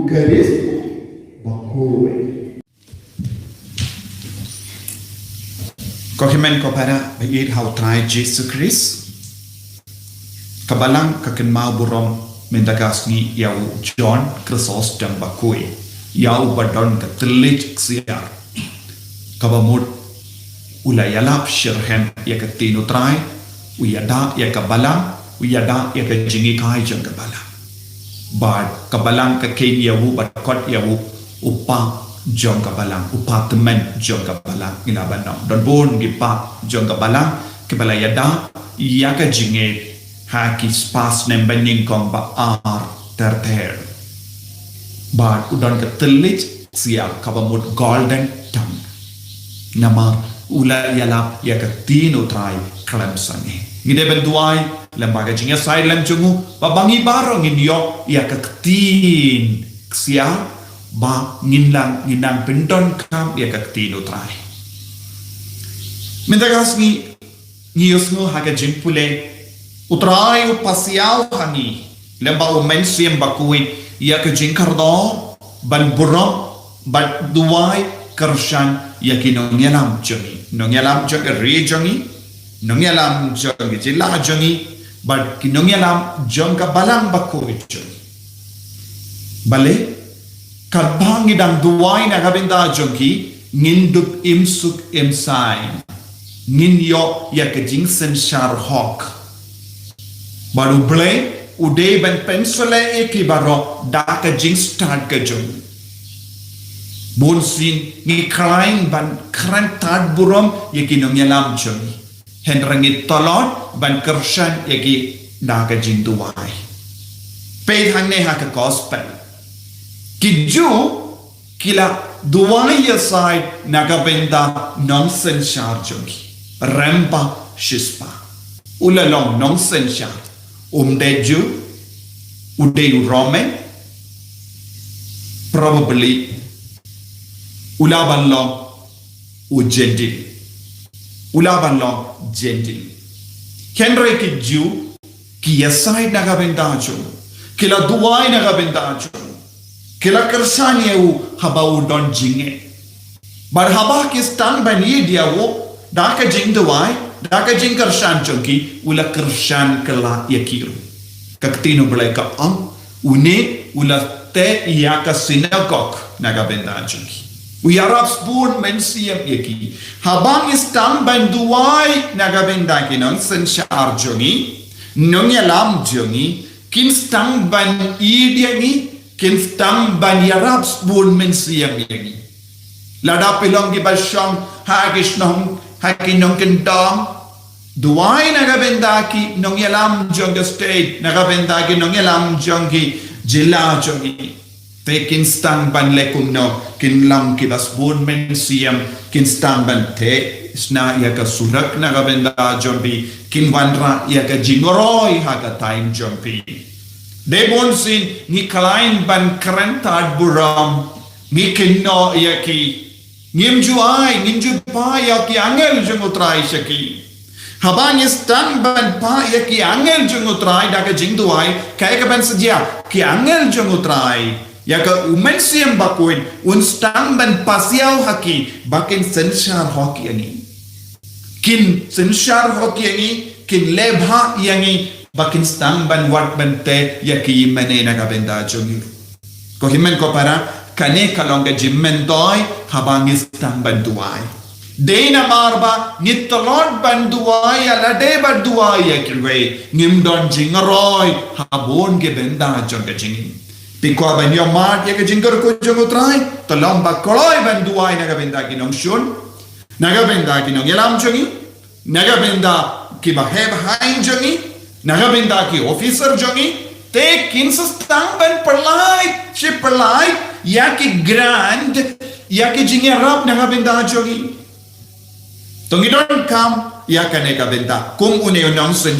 garis Bakhuid. Kohimen ko para bagit how try Jisu Christ. Kabalang kakenmau burom mendagas ni yau John Krisos dan Bakhuid. Yau badon ketelit siar. Kabamut ulayalap syirhen ya ketinu try. Uyada ya kabalang. Uyada ya kejingikai jang kabalang. Bad kabalang ke kane yawu bakot yawu upah jong kabalang apartemen jong kabalang ilabanong don bon gipa jong kabalang kebalayada ya ka Jingngeit ha ki spas nembening kong ba ar terter bad udon ke telit siap kabamut golden tang nama ula yalap ya ka tino try klamsangi ngide benduai lembaga Jingngeit sai lem jungu babangi barong inyo ya ka tin siap ba nginang pendon kam ya kaktino try mendagas ni niosno haga jimpule utrai upasiao hangi lemba umensiem Bakhuid ya ka Jingkardor ban burom ban duwai kershan ya kinongyalam jongi nongyalam jong re jongi nongyalam jong jila jongi ban kinongyalam jong ka balang Bakhuid jongi bale Karbang idang duwai na kabinda jongki ngin imsuk imsai ngin yo ya ka Jingkren St baru ble ude ben pensole e kibaro da ka start ka jong bonsin ngi krain ban kran tad burom ya kinong yalam jong hen rangit tolot ban kershan ya ki da ka Jingduwai pe hang ne ha ka gospel Kiju kila duwai ya side nagabenda Nongstoin jongi rempa shispa ulalong Nongstoin umdeju ude rome probably ulabanlong ujentil ulabanlong gentil Henry kiju ki ya side nagabenda jo kila duwai nagabenda jo Kila kersan yau habau don Jingngeit. Bar haba kis tang bani dia wo da ka Jingduwai da ka Jingkren St jongi ula kersan kala yakiru. Kaktino belai ka ang une ula te iya ka sinagog naga benda jongi. Iarap spoon mensiam yaki. Habang is tang ban duwai naga benda kinong sensyar jongi nongyalam jongi kinstang ban idiangi kinstang ban iarap spoon mensiam yaki. Lada pilong ki basyong hagi shnong hagi nong kentong duwai nagabenda ki nong yalam jong state nagabenda ki nong yalam jong ki jila jong te kinstang ban lekum no kinlam ki basbun mensiam kinstang ban te sna ya ka Surok nagabenda jong bi kinwanra ya ka jingoroi haga time jong bi de bonsin ni kalain ban krentad buram ni kinno ya ki Jingduwai, Jingduwai ya ki angel jengutrai shaki. Habang istan ban pa ya ki angel jengutrai da ka Jingduwai kaya ka ban saja ki angel jengutrai ya ka umensiam Bakhuid unstang ban pasiau haki bakin sensyar hoki ani. Kin sensyar hoki ani kin lebha yangi bakin stang ban wat ban te ya ki mene na ka benda jongi. Ko himen ko para kane kalonga jimmendoi habang istang banduai dena marba nitalod banduai ala de banduai yakilwe ngimdon jingaroi habon ge benda jonga jingin pikwa banyo mat ya jingar ko jongutrai talong bakoloi banduai naga benda ki nongshun naga benda ki nong yalam jongi naga benda ki baheb hain jongi naga benda ki officer jongi te kinsastang ban perlai si perlai ya ki grand ya ki jingerap na benda jogi tongidon kam ya kane ka benda kum une Nongstoin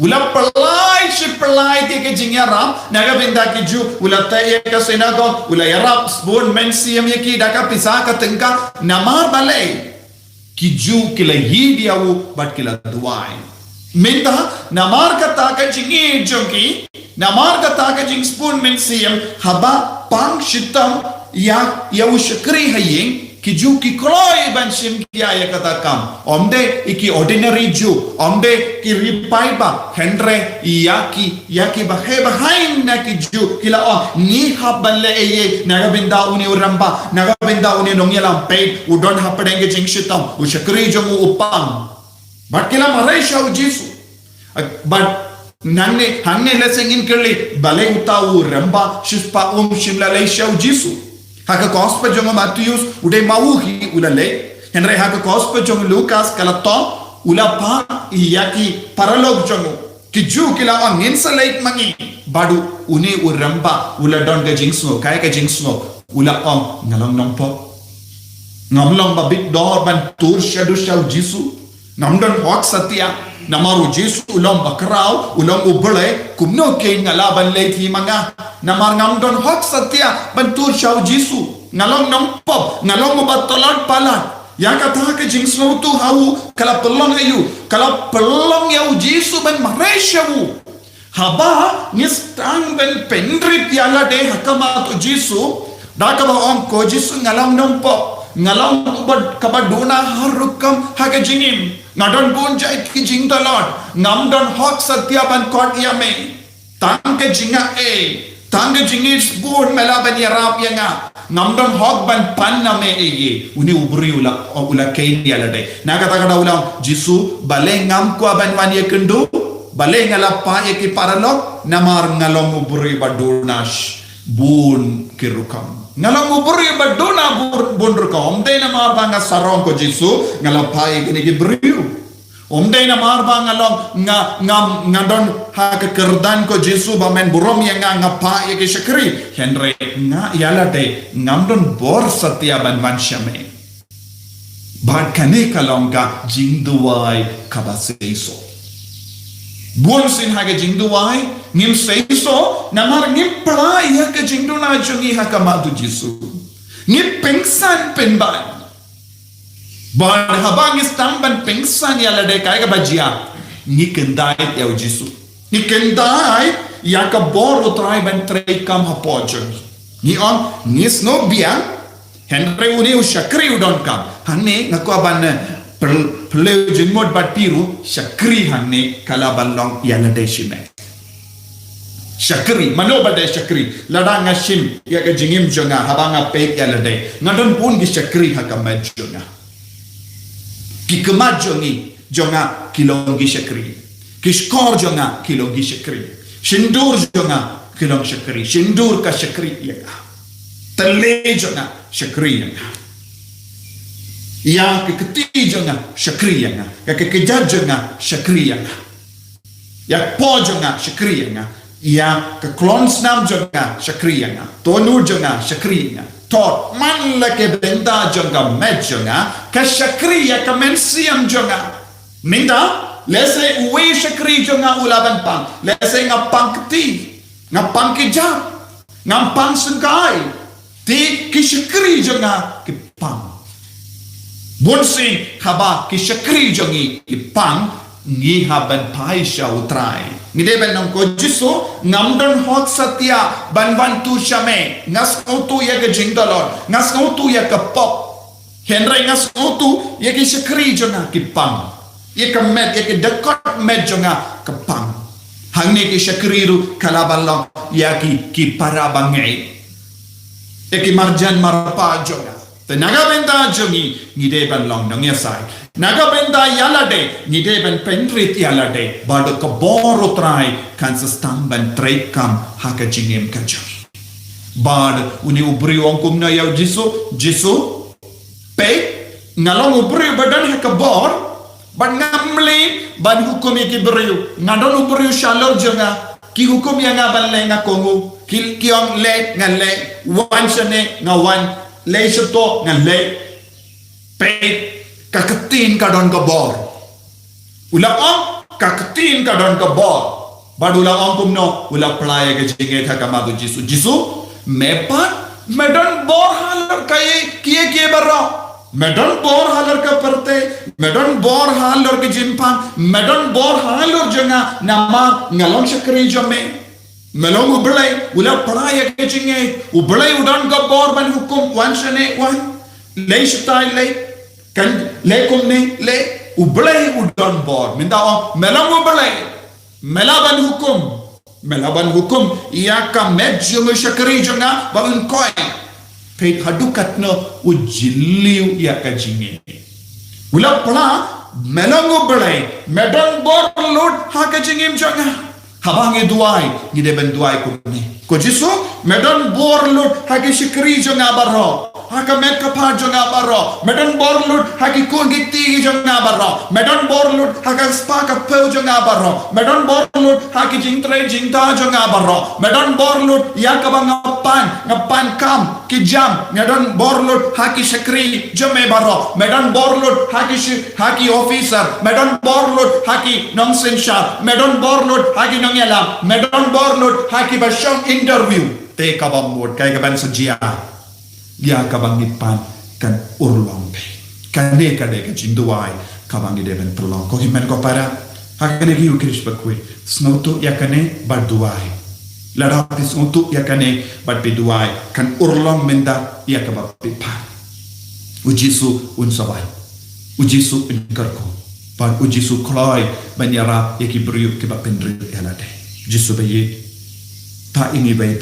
ula perlai si perlai te ki jingerap na benda ki ju ula ta ya ka senador ula yarap bon mensiam ya ki daka pisa ka tengka namar balai ki ju kila hidiawu bat kila duai minta namar kata ka Jingngeit jogi namar ka ta ka jing spoon men siam haba pang shitam ya shakri haying ki ju ki kloi ban sim kia ya kata kam omde iki ordinary ju omde ki ripai ba hendre yaki ba he ba hain na ki ju kila ni haballe ye nagabinda uni uramba nagabinda uni nongyalam pe udon hapadenge jing shitam u shakri ju upang but kila marai shau Jisu but hanne lesengin kili bale utau ramba shispa shimla le shau Jisu haka gospel jong Matthew ude mauhi ulale henry haka gospel jong Lucas kalato ulapa yaki paralog jong kiju kila ngin salait mangi badu uni uramba uladon ga jingsno kai ka jingsno ula ngalong nompo ngamlong babik dor ban tur shadu shau Jisu namdon hok satya namaru Jisu ulam bakrao ulam ubale kumno ke ngalaban lethi manga namar ngamdon hok satya bantur shau Jisu ngalong nompop ngalong batolot palat ya kata ke jingsno tu hau kala pelong ayu kala pelong yau Jisu ban mareshawu haba nistang ban pendrit yala de hakama tu Jisu dakaba ko Jisu ngalong nompop ngalong kabaduna harukam haga jingim ngadon bonjai ki jing talot ngamdon hok satya ban kot yame tangke jinga tangke jingis bon melaban iarap yanga ngamdon hok ban panname uni ubri ula kane yalade nagata kada ulang Jisu bale ngam ko ban wan yekendu bale ngala pa yeki paralok namar ngalong ubri badunash bun kirukam ngalong ubri baduna bun rukam de namar banga sarong ko Jisu ngalapai kini gibriu na marba ngalong ngadon ha kekerdan ko Jisu bamen burom yang ngapa ye ke shakri henry yala de ngamdon bor satya ban vanshame bad kane kalong ka Jingduwai kabaseiso buon sin ha ke Jingduwai ngim seiso namar ngim pla ya ke Jingduna jungi ha kamadu Jisu ngim pengsan penban ban habang istamban pengsan yala de kai ka bajia ni kendai ya Jisu ni kendai ya ka boro trai ban trei kam hapojon ni sno bia henry uni shakri udon kam hanne ngako ban pleu jingmod bat piru shakri hanne kala ballong yala de shime shakri mano bade shakri lada ngashim ya ka jingim jonga habanga pe yala de ngadon pun gi shakri hakam jonga Kikema jonga kilongi shakri. Kishkor jonga kilongi shakri. Shindur jonga kilong shakri. Shindur ka shakri yaga. Tylli jonga shakri yaga. Ya keketi jonga shakri yaga. Ya kekejad jonga shakri yaga. Ya po jonga shakri yaga. Ya keklon SNAM jonga shakri yaga. Dohnud jonga shakri yaga. Tot man leke benda jonga med jonga ka shakri ya ka mensiam jonga minda lese uwe shakri jonga ulaban pang lese ngapang keti ngapang kejap ngapang sengkai ti ki shakri jonga ki pang bonsi haba ki shakri jongi ki pang ngi haban paisha utrai ngide ben nong ko Jisu ngamdon hok satya ban tu shame ngas tu ya ke jingdalon ngas tu ya ke pop henry ngas tu ya ke shakri jonga ki pang ya ke med ya ke dekot med jonga ke pang hangne ke shakri ru kalabalong ya ki para bangai ya ke marjan marpa jonga tenaga benda jongi ngide ben long nong yasai naga benda yalade ngide ben pendrit yalade bado ka boro trai kan sestam ben trekam haka jingem kajar bad uni ubri ongkum na yaw Jisu pe ngalong ubri badan haka bor bad ngamli bad hukum ki beriu ngadon ubri shalor jonga ki hukum yang ngaban le ngakongu kil kiong le ngale wan shane ngawan le shoto ngale pe kaketin kadon kabor ula kaketin kadon kabor bad ula kumno ula playa ke Jingkren hakama Jisu mepat medon bor halar kai kie barra medon bor halar ka perte medon bor halar ke jimpan medon bor halar janga nama ngalong shakri jome melong ubelai ula peraya Ka Jingngeit ubelai udan gabor ban hukum wan shane wan le shtai le kan le kumne le ubelai udan bor minta melong ubelai melaban hukum ia ka medjo shakri jonga ba Pynkoit pe hadukat no ujilliu ia Ka Jingngeit ula pala melong ubelai medan bor lud ha Ka Jingngeit jonga habangi duai ni deben duai ko Jisu medan borlut hagi shikri jonga barro haka met kapha jonga barro medan borlut hagi kungiti jonga barro medan borlut haka spa ka peu jonga barro medan borlut hagi jingta jonga barro medan borlut yakabang ngapan kam kijam medan borlut hagi shikri jome barro medan borlut hagi officer medan borlut hagi Nongstoin medan borlut hagi nongelam medan borlut hagi basyong interview te kabang mod kay kaban sa jia dia kabang ipan kan urlong pe kane Ka Jingduwai kabang deben tolong ko himen ko para hakane gi ukrish Bakhuid snoto yakane barduai ladapis untuk yakane barduai kan urlong menda yakabak pipan ujisu unsawai ujisu inkarko pan ujisu kloi banyara yakibru ke bapendri yalade Jisu bayi ta ingi bay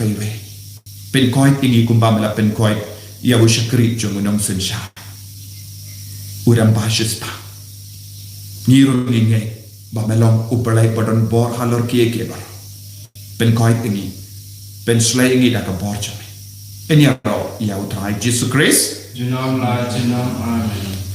Pynkoit ingi kumbamela Pynkoit ya ushakri jong Nongstoin uram bashis pa ngiru nginge ba melong upalai badon bor halor kie bar Pynkoit ingi penslay ingi da ka bor chame enya ro ya utrai Jisu Christ Junam la junam amen